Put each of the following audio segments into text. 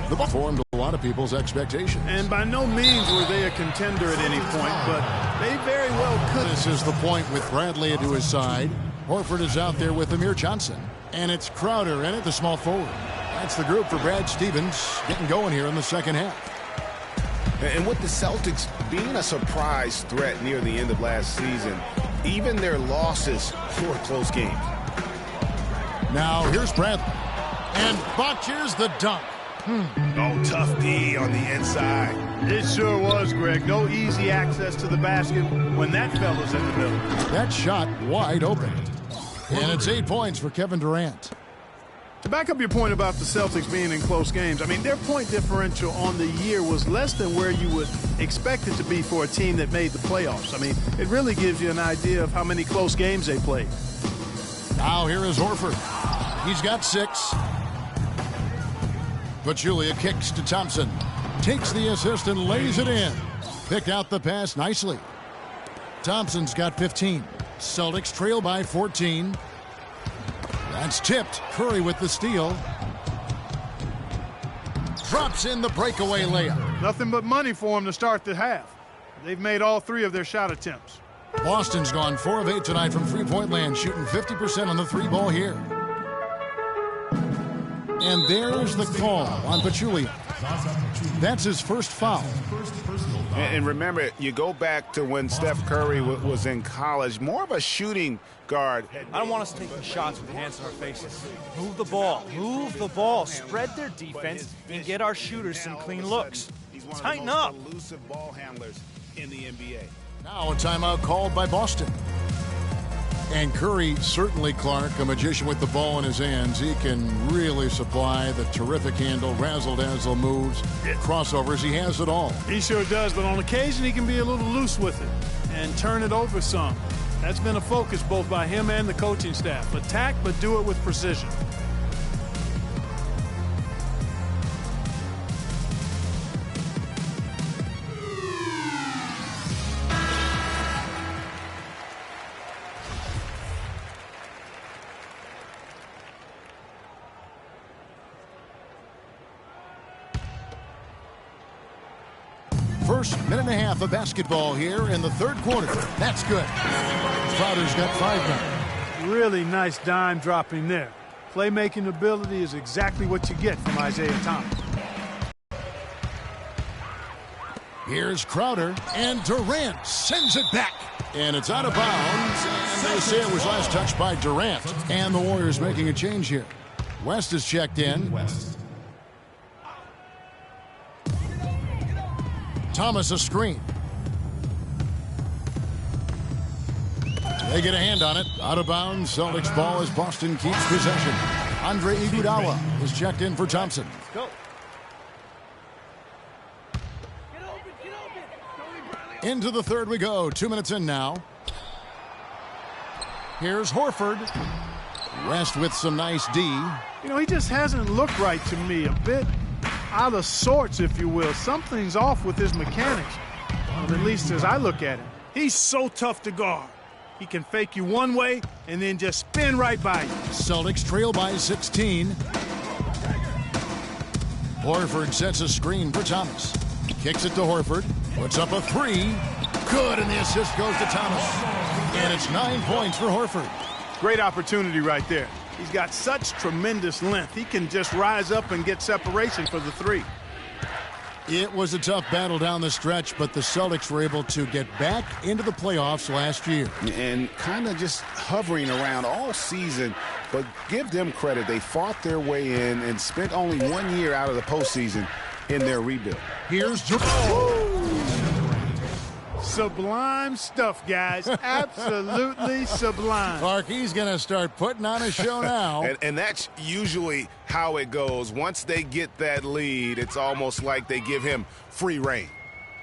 The ball formed a lot of people's expectations. And by no means were they a contender at any point, but they very well could. This is the point with Bradley to his side. Horford is out there with Amir Johnson. And it's Crowder in at the small forward. That's the group for Brad Stevens getting going here in the second half. And with the Celtics being a surprise threat near the end of last season, even their losses were close games. Now here's Bradley. And botches the dunk. Oh, tough D on the inside. It sure was, Greg. No easy access to the basket when that fella's in the middle. That shot wide open. And it's 8 points for Kevin Durant. To back up your point about the Celtics being in close games, I mean, their point differential on the year was less than where you would expect it to be for a team that made the playoffs. I mean, it really gives you an idea of how many close games they played. Now here is Horford. He's got 6. Pachulia kicks to Thompson. Takes the assist and lays it in. Picked out the pass nicely. Thompson's got 15. Celtics trail by 14. That's tipped. Curry with the steal. Drops in the breakaway layup. Nothing but money for them to start the half. They've made all 3 of their shot attempts. Boston's gone 4 of 8 tonight from three-point land, shooting 50% on the 3-ball here. And there's the call on Pachulia. That's his first foul. And remember, you go back to when Steph Curry was in college, more of a shooting guard. I don't want us taking shots with hands in our faces. Move the ball. Move the ball. Spread their defense and get our shooters some clean looks. Tighten up. Elusive ball handlers in the NBA. Now a timeout called by Boston. And Curry, certainly, Clark, a magician with the ball in his hands. He can really supply the terrific handle, razzle-dazzle moves, crossovers. He has it all. He sure does, but on occasion he can be a little loose with it and turn it over some. That's been a focus both by him and the coaching staff. Attack, but do it with precision. First minute and a half of basketball here in the third quarter. That's good. Crowder's got 5 now. Really nice dime dropping there. Playmaking ability is exactly what you get from Isaiah Thomas. Here's Crowder, and Durant sends it back. And it's out of bounds. And they say it was last touched by Durant. And the Warriors making a change here. West is checked in. Thomas a screen. They get a hand on it. Out of bounds. Celtics ball as Boston keeps possession. Andre Iguodala is checked in for Thompson. Let's go. Into the third we go. 2 minutes in now. Here's Horford. West with some nice D. You know, he just hasn't looked right to me. A bit out of sorts, if you will. Something's off with his mechanics. Well, at least as I look at him. He's so tough to guard. He can fake you one way and then just spin right by you. Celtics trail by 16. Horford sets a screen for Thomas. Kicks it to Horford. Puts up a 3. Good, and the assist goes to Thomas. And it's 9 points for Horford. Great opportunity right there. He's got such tremendous length. He can just rise up and get separation for the 3. It was a tough battle down the stretch, but the Celtics were able to get back into the playoffs last year. And kind of just hovering around all season, but give them credit. They fought their way in and spent only 1 year out of the postseason in their rebuild. Here's Durant. Sublime stuff, guys. Absolutely sublime. Clark, he's going to start putting on a show now. and that's usually how it goes. Once they get that lead, it's almost like they give him free reign.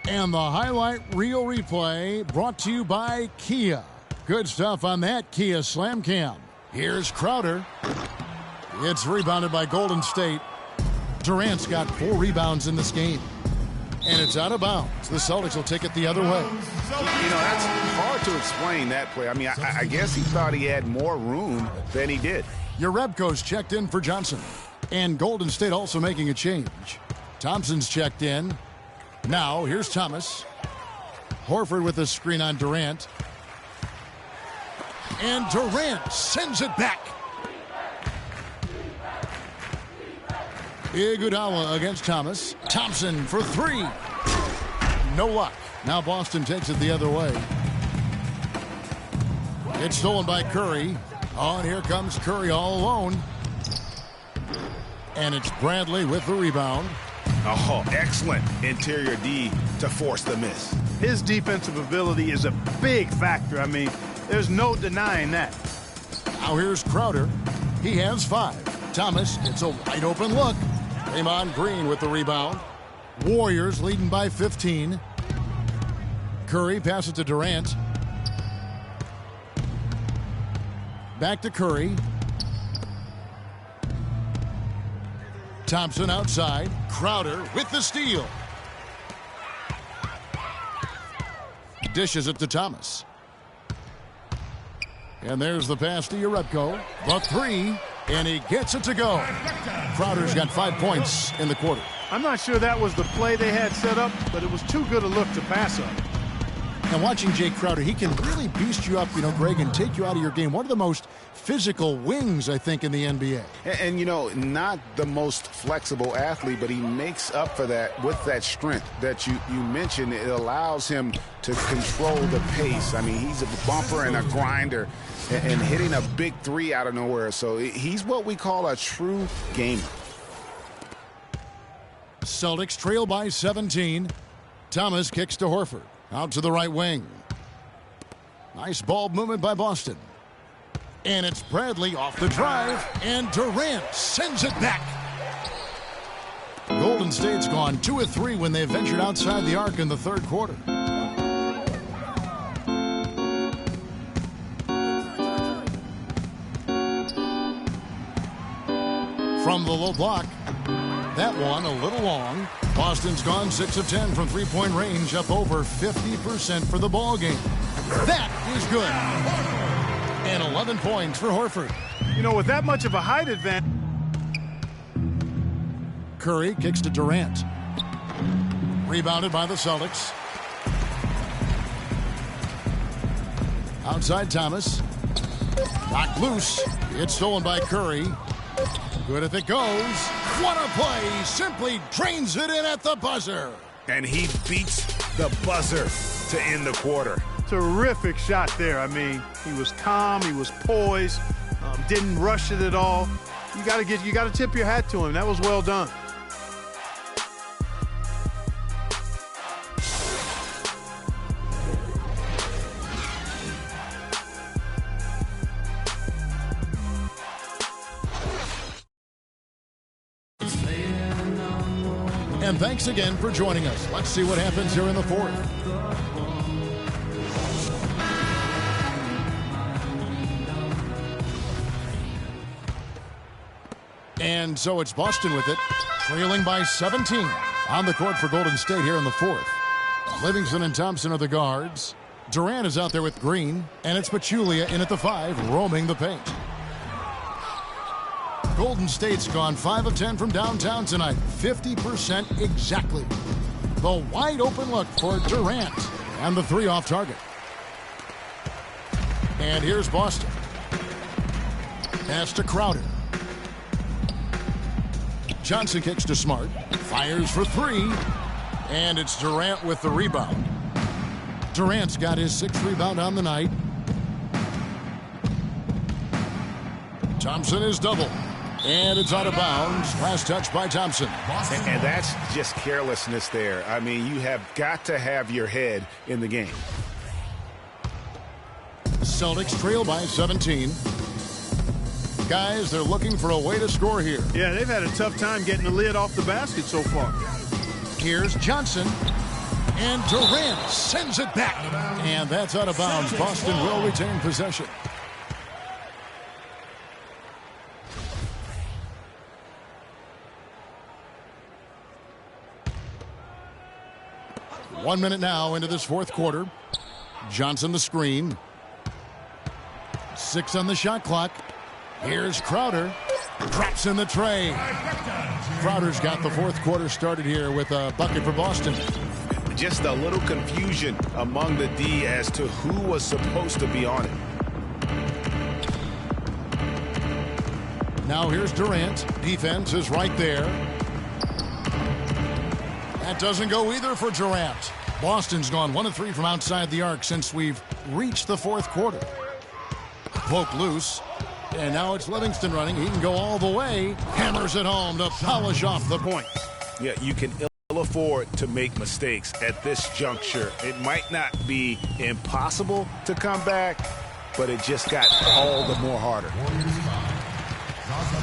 And the highlight reel replay brought to you by Kia. Good stuff on that Kia Slam Cam. Here's Crowder. It's rebounded by Golden State. Durant's got 4 rebounds in this game. And it's out of bounds. The Celtics will take it the other way. You know, that's hard to explain, that play. I mean, I guess he thought he had more room than he did. Your Rebco's checked in for Johnson. And Golden State also making a change. Thompson's checked in. Now, here's Thomas. Horford with a screen on Durant. And Durant sends it back. Iguodala against Thomas. Thompson for three. No luck. Now Boston takes it the other way. It's stolen by Curry. Oh, and here comes Curry all alone. And it's Bradley with the rebound. Oh, excellent interior D to force the miss. His defensive ability is a big factor. I mean, there's no denying that. Now here's Crowder. He has 5. Thomas gets a wide open look. Draymond Green with the rebound. Warriors leading by 15. Curry passes to Durant. Back to Curry. Thompson outside. Crowder with the steal. Dishes it to Thomas. And there's the pass to Urepko. The three, and he gets it to go. Crowder's got 5 points in the quarter. I'm not sure that was the play they had set up, but it was too good a look to pass up. And watching Jay Crowder, he can really beast you up, Greg, and take you out of your game. One of the most physical wings, I think, in the NBA. And not the most flexible athlete, but he makes up for that with that strength that you mentioned. It allows him to control the pace. I mean, he's a bumper and a grinder and hitting a big three out of nowhere. So he's what we call a true gamer. Celtics trail by 17. Thomas kicks to Horford. Out to the right wing. Nice ball movement by Boston. And it's Bradley off the drive. And Durant sends it back. Golden State's gone 2 of 3 when they ventured outside the arc in the third quarter. From the low block. That one a little long. Boston's gone 6 of 10 from three-point range, up over 50% for the ball game. That is good. And 11 points for Horford. With that much of a height advantage. Curry kicks to Durant. Rebounded by the Celtics. Outside Thomas. Knocked loose. It's stolen by Curry. Good if it goes. What a play. Simply drains it in at the buzzer. And he beats the buzzer to end the quarter. Terrific shot there. I mean, he was calm. He was poised. Didn't rush it at all. You got to tip your hat to him. That was well done. And thanks again for joining us. Let's see what happens here in the fourth. And so it's Boston with it, trailing by 17 on the court for Golden State here in the fourth. Livingston and Thompson are the guards. Durant is out there with Green, and it's Pachulia in at the 5, roaming the paint. Golden State's gone 5 of 10 from downtown tonight, 50% exactly. The wide open look for Durant, and the 3 off target. And here's Boston. Pass to Crowder. Johnson kicks to Smart, fires for 3, and it's Durant with the rebound. Durant's got his 6th rebound on the night. Thompson is double. And it's out of bounds. Last touch by Thompson. And that's just carelessness there. I mean, you have got to have your head in the game. Celtics trail by 17. Guys, they're looking for a way to score here. Yeah, they've had a tough time getting the lid off the basket so far. Here's Johnson. And Durant sends it back. And that's out of bounds. Boston will retain possession. One minute now into this fourth quarter. Johnson the screen. 6 on the shot clock. Here's Crowder. Drops in the tray. Crowder's got the fourth quarter started here with a bucket for Boston. Just a little confusion among the D as to who was supposed to be on it. Now here's Durant. Defense is right there. That doesn't go either for Durant. Boston's gone 1 of 3 from outside the arc since we've reached the fourth quarter. Poke loose. And now it's Livingston running. He can go all the way. Hammers it home to polish off the point. Yeah, you can ill afford to make mistakes at this juncture. It might not be impossible to come back, but it just got all the more harder.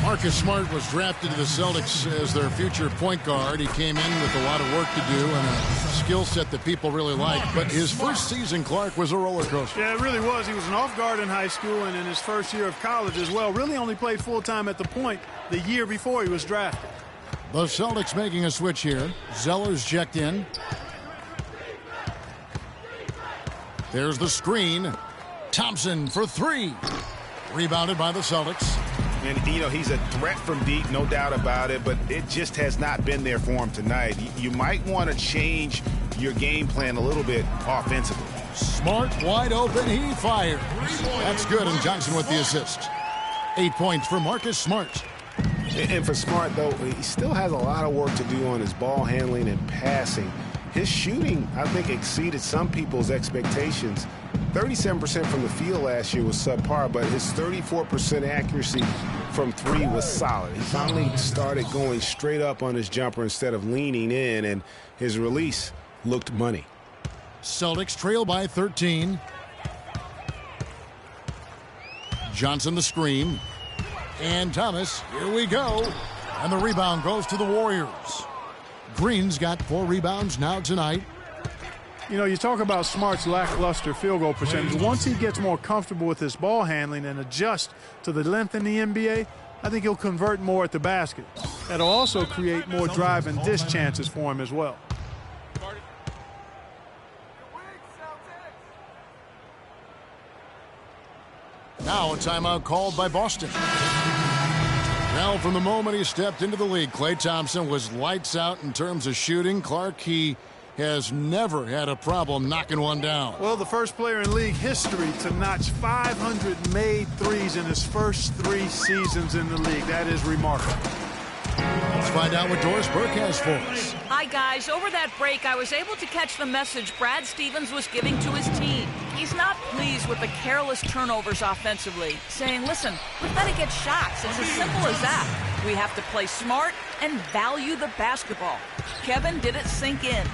Marcus Smart was drafted to the Celtics as their future point guard. He came in with a lot of work to do and a skill set that people really like. But his first season, Clark, was a roller coaster. Yeah, it really was. He was an off guard in high school and in his first year of college as well. Really only played full-time at the point the year before he was drafted. The Celtics making a switch here. Zeller's checked in. There's the screen. Thompson for 3. Rebounded by the Celtics. And, you know, he's a threat from deep, no doubt about it, but it just has not been there for him tonight. You might want to change your game plan a little bit offensively. Smart wide open. He fires. That's good, and Johnson with the assist. 8 points for Marcus Smart. And for Smart, though, he still has a lot of work to do on his ball handling and passing. His shooting, I think, exceeded some people's expectations. 37% from the field last year was subpar, but his 34% accuracy from 3 was solid. He finally started going straight up on his jumper instead of leaning in, and his release looked money. Celtics trail by 13. Johnson the screen. And Thomas, here we go. And the rebound goes to the Warriors. Green's got 4 rebounds now tonight. You know, you talk about Smart's lackluster field goal percentage. Once he gets more comfortable with his ball handling and adjusts to the length in the NBA, I think he'll convert more at the basket. That'll also create more drive and dish chances for him as well. Now a timeout called by Boston. Well, from the moment he stepped into the league, Klay Thompson was lights out in terms of shooting. Clark, he has never had a problem knocking one down. Well, the first player in league history to notch 500 made threes in his first 3 seasons in the league. That is remarkable. Let's find out what Doris Burke has for us. Hi, guys. Over that break, I was able to catch the message Brad Stevens was giving to his team. He's not pleased with the careless turnovers offensively, saying, listen, we've got to get shots. It's as simple as that. We have to play smart and value the basketball. Kevin, did it sink in?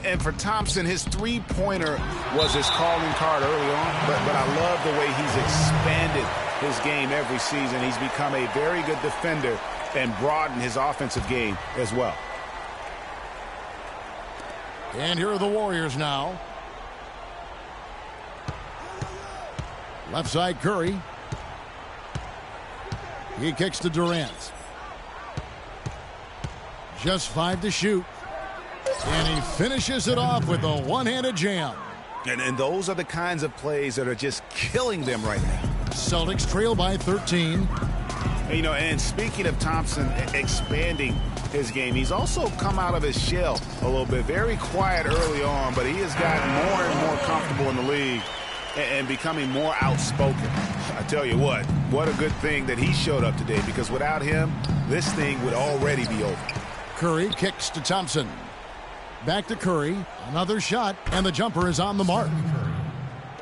And for Thompson, his three-pointer was his calling card early on, but I love the way he's expanded his game every season. He's become a very good defender and broadened his offensive game as well. And here are the Warriors now. Left side, Curry. He kicks to Durant. Just 5 to shoot. And he finishes it off with a one-handed jam. And those are the kinds of plays that are just killing them right now. Celtics trail by 13. You know, and speaking of Thompson expanding his game, he's also come out of his shell a little bit. Very quiet early on, but he has gotten more and more comfortable in the league and becoming more outspoken. I tell you what a good thing that he showed up today, because without him, this thing would already be over. Curry kicks to Thompson. Back to Curry. Another shot, and the jumper is on the mark.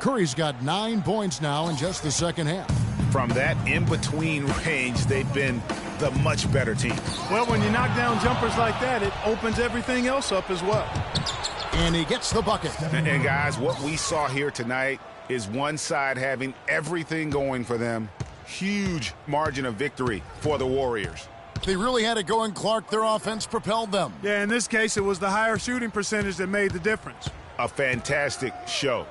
Curry's got 9 points now in just the second half. From that in-between range, they've been the much better team. Well, when you knock down jumpers like that, it opens everything else up as well. And he gets the bucket. And guys, what we saw here tonight is one side having everything going for them. Huge margin of victory for the Warriors. They really had it going, Clark. Their offense propelled them. Yeah, in this case, it was the higher shooting percentage that made the difference. A fantastic show.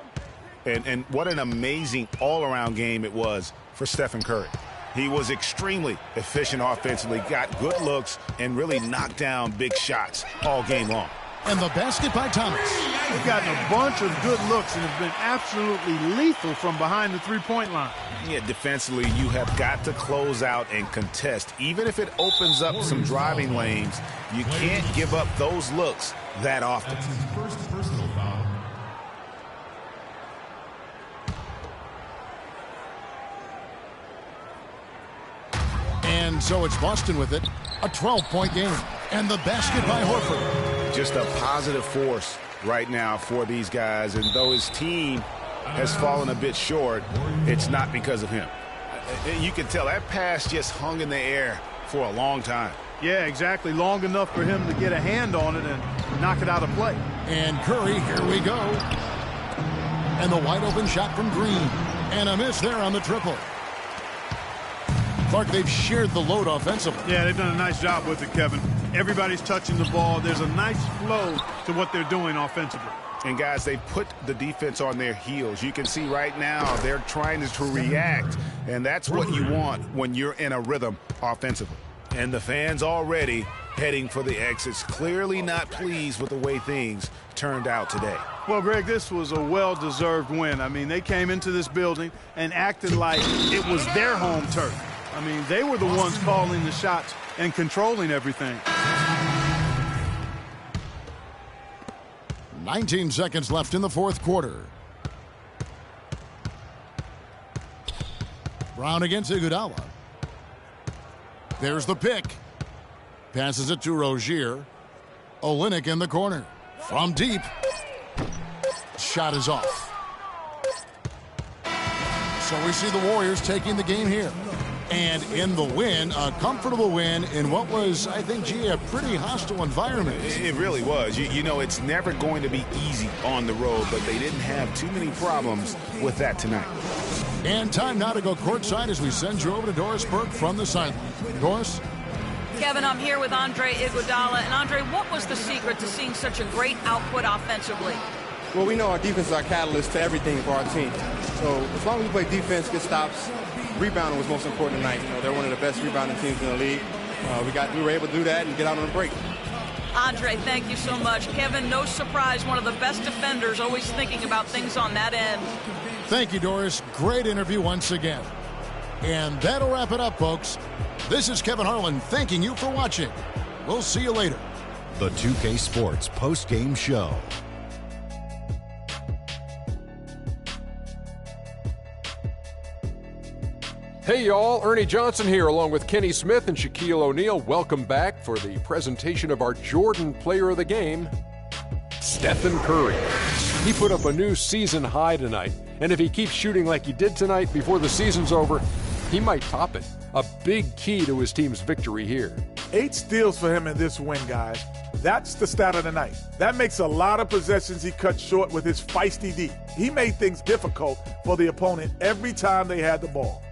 And what an amazing all-around game it was for Stephen Curry. He was extremely efficient offensively, got good looks, and really knocked down big shots all game long. And the basket by Thomas. They've gotten a bunch of good looks and have been absolutely lethal from behind the three-point line. Yeah, defensively, you have got to close out and contest. Even if it opens up some driving lanes, you can't give up those looks that often. That's his first personal foul. And so it's Boston with it. A 12-point game. And the basket by Horford. Just a positive force right now for these guys. And though his team has fallen a bit short, it's not because of him. You can tell that pass just hung in the air for a long time. Yeah, exactly. Long enough for him to get a hand on it and knock it out of play. And Curry, here we go. And the wide open shot from Green. And a miss there on the triple. Clark, they've shared the load offensively. Yeah, they've done a nice job with it, Kevin. Everybody's touching the ball. There's a nice flow to what they're doing offensively. And, guys, they put the defense on their heels. You can see right now they're trying to react, and that's what you want when you're in a rhythm offensively. And the fans already heading for the exits, clearly not pleased with the way things turned out today. Well, Greg, this was a well-deserved win. I mean, they came into this building and acted like it was their home turf. I mean, they were the ones calling the shots and controlling everything. 19 seconds left in the fourth quarter. Brown against Iguodala. There's the pick. Passes it to Rozier. Olynyk in the corner. From deep. Shot is off. So we see the Warriors taking the game here. And in the win, a comfortable win in what was, I think, a pretty hostile environment. It really was. You know, it's never going to be easy on the road, but they didn't have too many problems with that tonight. And time now to go courtside as we send you over to Doris Burke from the sideline. Doris? Kevin, I'm here with Andre Iguodala. And Andre, what was the secret to seeing such a great output offensively? Well, we know our defense is our catalyst to everything for our team. So as long as we play defense, get stops, rebounding was most important tonight. You know, they're one of the best rebounding teams in the league. We were able to do that and get out on a break. Andre, thank you so much. Kevin, no surprise, one of the best defenders, always thinking about things on that end. Thank you, Doris. Great interview once again. And that'll wrap it up, folks. This is Kevin Harlan thanking you for watching. We'll see you later. The 2K Sports post-game show. Hey y'all, Ernie Johnson here along with Kenny Smith and Shaquille O'Neal. Welcome back for the presentation of our Jordan Player of the Game, Stephen Curry. He put up a new season high tonight, and if he keeps shooting like he did tonight before the season's over, he might top it. A big key to his team's victory here. 8 steals for him in this win, guys. That's the stat of the night. That makes a lot of possessions he cut short with his feisty D. He made things difficult for the opponent every time they had the ball.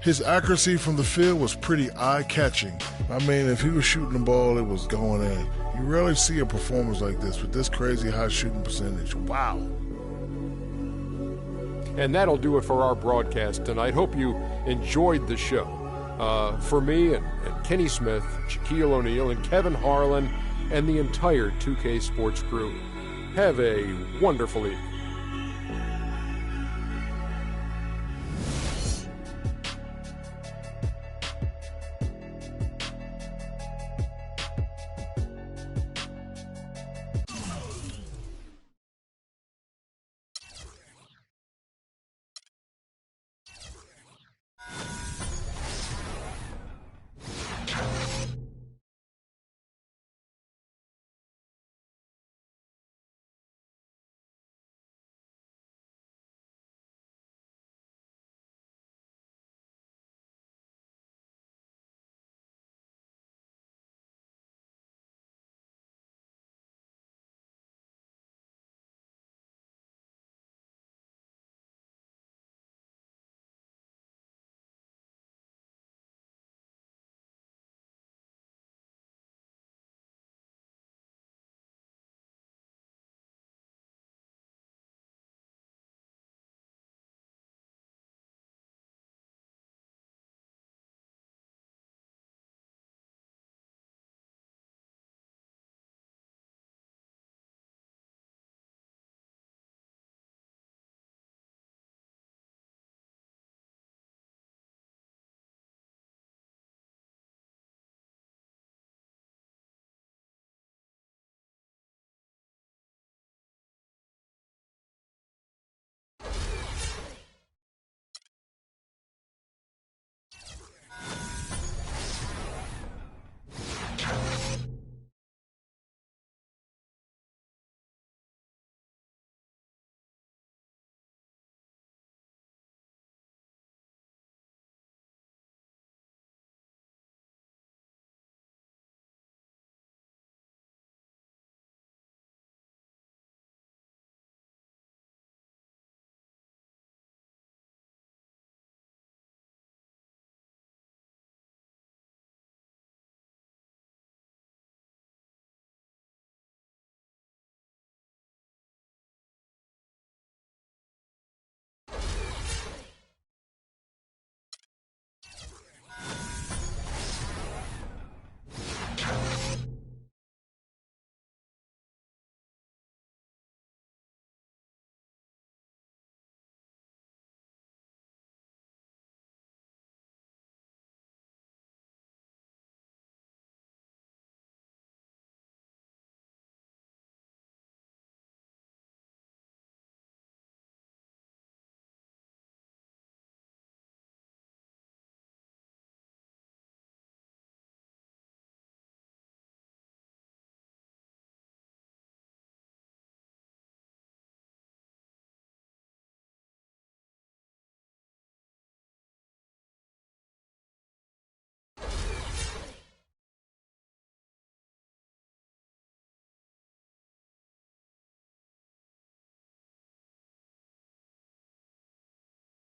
His accuracy from the field was pretty eye-catching. I mean, if he was shooting the ball, it was going in. You rarely see a performance like this with this crazy high shooting percentage. Wow. And that'll do it for our broadcast tonight. Hope you enjoyed the show. For me and Kenny Smith, Shaquille O'Neal, and Kevin Harlan, and the entire 2K Sports crew, have a wonderful evening.